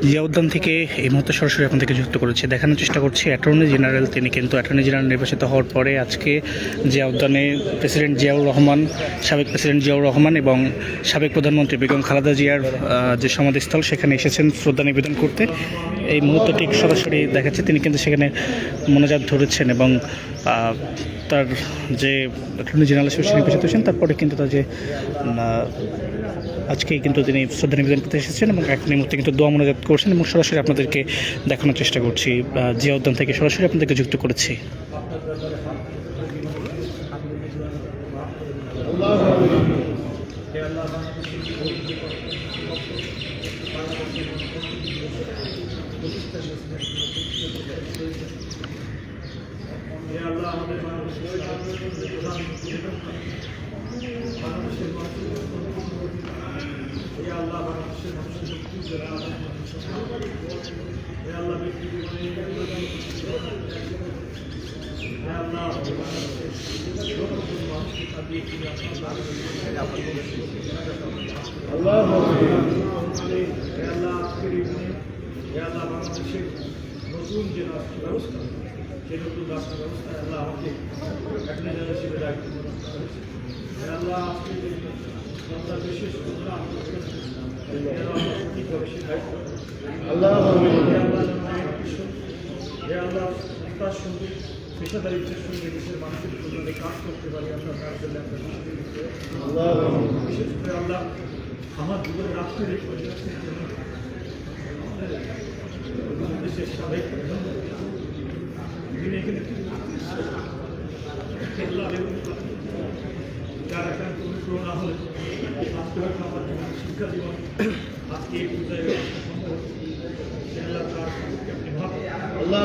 জিয়া উদ্যান থেকে এই মুহূর্তে সরাসরি আপনাদেরকে যুক্ত করেছে, দেখানোর চেষ্টা করছি অ্যাটর্নি জেনারেল। তিনি কিন্তু অ্যাটর্নি জেনারেল নির্বাচিত হওয়ার পরে আজকে জিয়া উদ্যানে প্রেসিডেন্ট জিয়াউর রহমান, সাবেক প্রেসিডেন্ট জিয়াউর রহমান এবং সাবেক প্রধানমন্ত্রী বেগম খালেদা জিয়ার যে সমাধিস্থল সেখানে এসেছেন শ্রদ্ধা নিবেদন করতে। এই মুহূর্তে ঠিক সরাসরি দেখাচ্ছে তিনি কিন্তু সেখানে মোনাজাত ধরেছেন এবং তার যে অ্যাটর্নি জেনারেল হিসেবে নির্বাচিত হয়েছেন তারপরে কিন্তু তার যে আজকে কিন্তু তিনি শ্রদ্ধা নিবেদন করতে এসেছেন এবং এখন এই মুহূর্তে কিন্তু দোয়া মোনাজাত করছেন এবং সরাসরি আপনাদেরকে দেখানোর চেষ্টা করছি, জিয়া উদ্যান থেকে সরাসরি আপনাদেরকে যুক্ত করেছি। নতুন যে রাষ্ট্র ব্যবস্থা সেই নতুন রাষ্ট্র ব্যবস্থায় আল্লাহ আমাকে অ্যাটর্নি জেনারেল হিসেবে দায়িত্ব প্রদান করেছে। আল্লাহ আজকে আমরা বিশেষ সঠিকভাবে সে দায়িত্ব আল্লাহ তার সঙ্গে পেশাদারিত্বের সঙ্গে দেশের মানুষের কল্যাণে কাজ করতে পারি। আমরা তার জন্য বিশেষ করে আল্লাহ আমার জীবনে রাষ্ট্রের এই পরিবর্তনের জন্য দেশের সাবেক তিনি এখানে যার এখানে কোনো না হলে আজকে আমার শিক্ষা জীবন আজকে এই পর্যায়ে আল্লাহ